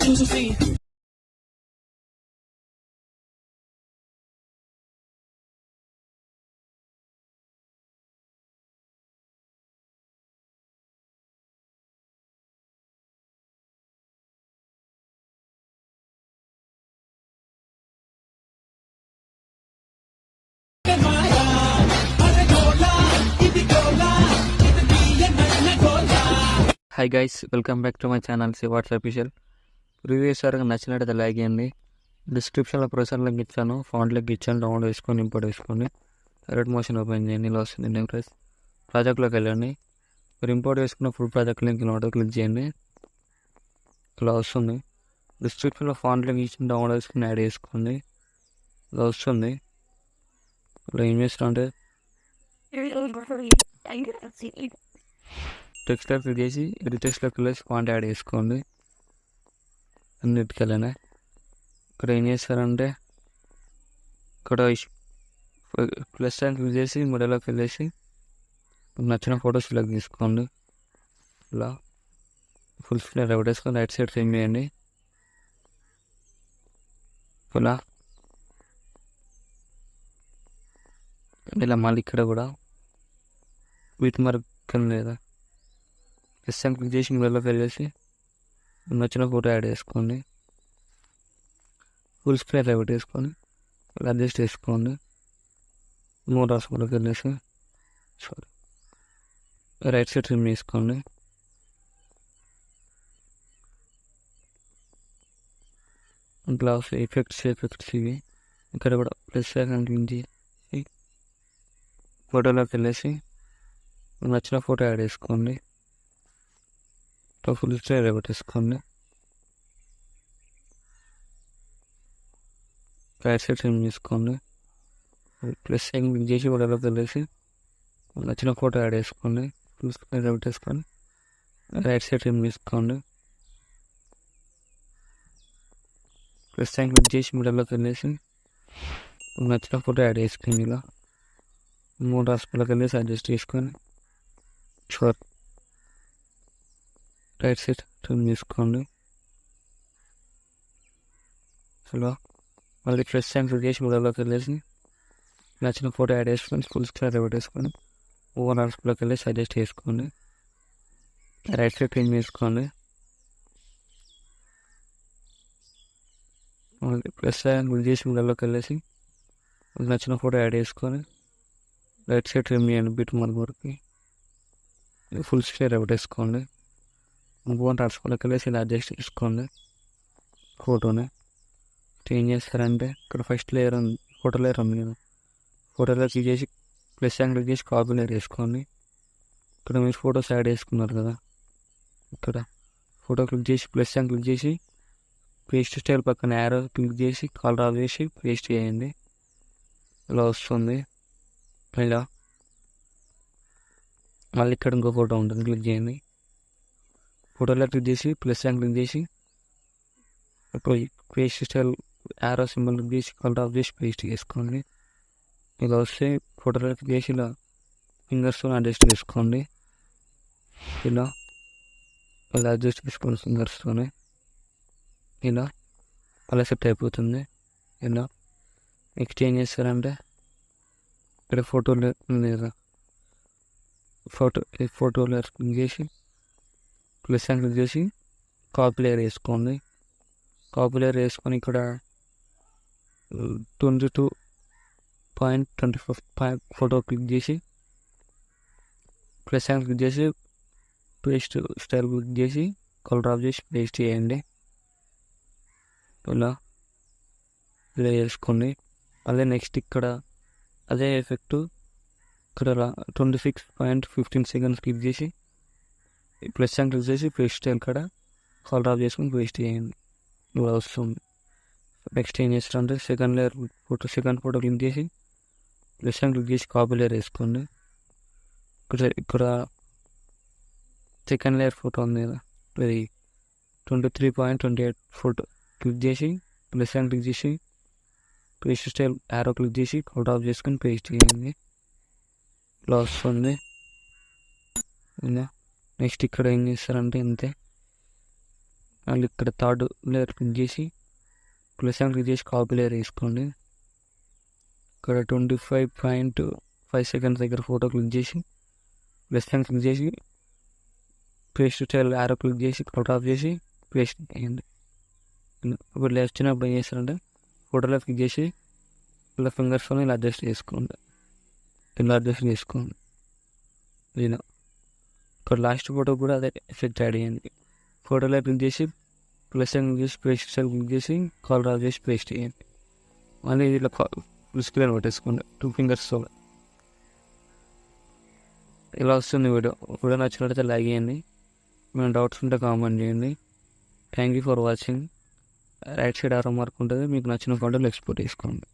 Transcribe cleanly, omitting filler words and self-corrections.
Hi guys, welcome back to my channel WhatsApp official. Previous వరకు నచ్చినట్టు like చేయండి. డిస్క్రిప్షన్లో ప్రొసెసర్ లింక్ ఇచ్చాను, ఫాంట్ లింక్ ఇచ్చాను. డౌన్లోడ్ చేసుకొని ఇంపోర్ట్ వేసుకోండి. రెడ్ మోషన్ ఓపెన్ చేయండి. ఇలా వస్తుంది ఇంటర్ఫేస్. ప్రాజెక్ట్లోకి వెళ్ళండి. మీరు ఇంపోర్ట్ చేసుకున్న full project link note click చేయండి. ఇలా వస్తుంది. డిస్క్రిప్షన్లో ఫాంట్ లింక్ ఇచ్చి డౌన్లోడ్ చేసుకుని యాడ్ చేసుకోండి. ఇలా వస్తుంది. ఇలా ఏం చేస్తారంటే టెక్స్ట్లో క్లిక్ చేసి టెక్స్ట్లోకి వెళ్ళేసి ఫాంట్ యాడ్ చేసుకోండి. అన్నిటికెళ్ళనే ఇక్కడ ఏం చేస్తారంటే ఇక్కడ ప్లస్ సైన్ క్లిక్ చేసి మిడిల్లోకి వెళ్ళేసి నచ్చిన ఫోటో సెలెక్ట్ తీసుకోండి. ఇలా ఫుల్ స్క్రీన్ రైట్ వేసుకొని రైట్ సైడ్ సెండ్ చేయండి. ఇలా మళ్ళీ ఇక్కడ కూడా వీటి మార్క్ లేదా ప్లస్ సైన్ క్లిక్ చేసి మిడిల్లోకి వెళ్ళేసి నచ్చిన ఫోటో యాడ్ చేసుకోండి. ఫుల్ స్క్రీన్ రైట్ వేసుకొని అడ్జస్ట్ చేసుకోండి. మూడు రాసుకోలోకి వెళ్ళేసి రైట్ సైడ్ ట్రిమ్ చేసుకోండి. ఇట్లా ఎఫెక్ట్స్ ఇవి ఇక్కడ కూడా ప్లస్ సెకండ్ నుంచి ఫోటోలోకి వెళ్ళేసి నచ్చిన ఫోటో యాడ్ చేసుకోండి. ఫుల్ స్క్రీన్ రైట్ వేసుకోండి. రైట్ సైడ్ ట్రిమ్ చేసుకోండి. ప్లస్ సెకండ్ క్లిక్ చేసి ఫోటోలోకి వెళ్ళేసి నచ్చిన ఫోటో యాడ్ చేసుకోండి. ఫుల్ స్క్రీన్ రైట్ వేసుకొని రైట్ సైడ్ ట్రిమ్ చేసుకోండి. ప్లస్ సెకండ్ క్లిక్ చేసి మిడిల్లోకి వెళ్ళేసి నచ్చిన ఫోటో యాడ్ చేసుకోండి. ఇలా మూడు రాసులోకి వెళ్ళేసి అడ్జస్ట్ చేసుకొని రైట్ సైడ్ ట్రిమ్ చేసుకోండి. ఇలా మళ్ళీ ప్లస్ సైన్ క్లిక్ చేసి మిడిల్లోకి వెళ్ళేసి నచ్చిన ఫోటో యాడ్ చేసుకొని ఫుల్ స్క్రీన్ రైట్ వేసుకొని ఓవర్ ఆర్స్లోకి వెళ్ళేసి అడ్జస్ట్ చేసుకోండి. రైట్ సైడ్ ట్రిమ్ చేసుకోండి. మళ్ళీ ప్లస్ సైన్ క్లిక్ చేసి మిడిల్లోకి వెళ్ళేసి నచ్చిన ఫోటో యాడ్ చేసుకొని రైట్ సైడ్ ట్రిమ్ చేయండి. బిట్ మార్క్ వరకు ఫుల్ స్క్రీన్ రైట్ వేసుకోండి. ఓవర్ ఆర్స్లోకి వెళ్ళేసి ఇలా అడ్జస్ట్ చేసుకోండి. ఫోటోని ఏం చేస్తారంటే ఇక్కడ ఫస్ట్ లేయర్ ఉంది, ఫోటో లేయర్ ఉంది కదా, ఫోటోలో క్లిక్ చేసి ప్లస్ సైన్ క్లిక్ చేసి కాపీ లేయర్ వేసుకోండి. ఇక్కడ మీరు ఫోటోస్ యాడ్ చేసుకున్నారు కదా, ఇక్కడ ఫోటో క్లిక్ చేసి ప్లస్ సైన్ క్లిక్ చేసి పేస్ట్ స్టైల్ పక్కన యారో క్లిక్ చేసి కలర్ ఆఫ్ చేసి పేస్ట్ చేయండి. ఇలా వస్తుంది. ఇలా మళ్ళీ ఇక్కడ ఇంకో ఫోటో ఉంటుంది, క్లిక్ చేయండి. ఫోటోలో క్లిక్ చేసి ప్లస్ సైన్ క్లిక్ చేసి paste style arrow symbol click చేసి కలర్ ఆఫ్ చేసి పేస్ట్ చేసుకోండి. ఇలా వస్తే ఫోటోలో క్లిక్ చేసి ఇలా ఫింగర్స్తో అడ్జస్ట్ చేసుకోండి. ఇలా అడ్జస్ట్ చేసుకోండి ఫింగర్స్తోనే. ఇలా అలా సెట్ అయిపోతుంది. ఇలా నెక్స్ట్ ఏం చేస్తారంటే ఇక్కడ ఫోటోలో లేదా ఫోటోలో క్లిక్ చేసి ప్లస్ అని క్లిక్ చేసి కాపీ లేయర్ వేసుకోండి. కాపీ లేయర్ వేసుకొని ఇక్కడ 22.25 ఫోటో క్లిక్ చేసి ప్లస్ అని క్లిక్ చేసి పేస్ట్ స్టైల్ క్లిక్ చేసి కలర్ ఆఫ్ చేసి పేస్ట్ చేయండి. ఇలా వేసుకోండి. అదే నెక్స్ట్ ఇక్కడ అదే ఎఫెక్ట్ ఇక్కడ 26.15 సెకండ్స్ క్లిక్ చేసి ప్లస్ అని క్లిక్ చేసి పేస్ట్ స్టైల్ ఇక్కడ కలర్ ఆఫ్ చేసుకొని పేస్ట్ చేయండి. ఇలా వస్తుంది. నెక్స్ట్ ఏం చేస్తారంటే సెకండ్ ఫోటో క్లిక్ చేసి ప్లస్ అని క్లిక్ చేసి కాపీ లేయర్ వేసుకోండి. ఇక్కడ సెకండ్ లేయర్ ఫోటో ఉంది కదా, ఇది 23.28 ఫోటో క్లిక్ చేసి ప్లస్ అని క్లిక్ చేసి పేస్ట్ స్టైల్ యారో క్లిక్ చేసి కలర్ ఆఫ్ చేసుకొని పేస్ట్ చేయండి. ఇలా వస్తుంది. నెక్స్ట్ ఇక్కడ ఏం చేస్తారంటే అంతే మళ్ళీ ఇక్కడ థర్డ్ లేయర్ క్లిక్ చేసి ప్లస్ అని క్లిక్ చేసి కాపీ లేయర్ వేసుకోండి. ఇక్కడ 25.5 సెకండ్స్ దగ్గర ఫోటో క్లిక్ చేసి ప్లస్ అని క్లిక్ చేసి పేస్ట్ స్టైల్ యారో క్లిక్ చేసి కట్ ఆఫ్ చేసి పేస్ట్ చేయండి. ఇప్పుడు వచ్చినప్పుడు ఏం చేస్తారంటే ఫోటోలో క్లిక్ చేసి ఇలా ఫింగర్స్తో ఇలా అడ్జస్ట్ చేసుకోండి. ఇలా ఇక్కడ లాస్ట్ ఫోటో కూడా అదే ఎఫెక్ట్ యాడ్ చేయండి. ఫోటోలో క్లిక్ చేసి ప్లస్ క్లిక్ చేసి పేస్ట్ స్టైల్ క్లిక్ చేసి కలర్ ఆఫ్ చేసి పేస్ట్ చేయండి. మళ్ళీ ఇట్లా ఫుల్ స్క్రీన్ పెట్టేసుకోండి 2 ఫింగర్స్తో. ఇలా వస్తుంది వీడియో నచ్చినట్లయితే లైక్ చేయండి. ఏమైనా డౌట్స్ ఉంటే కామెంట్ చేయండి. Thank you for watching. Right side ఆరో మార్క్ ఉంటుంది, మీకు నచ్చిన ఫోటోలు ఎక్స్పోర్ట్ చేసుకోండి.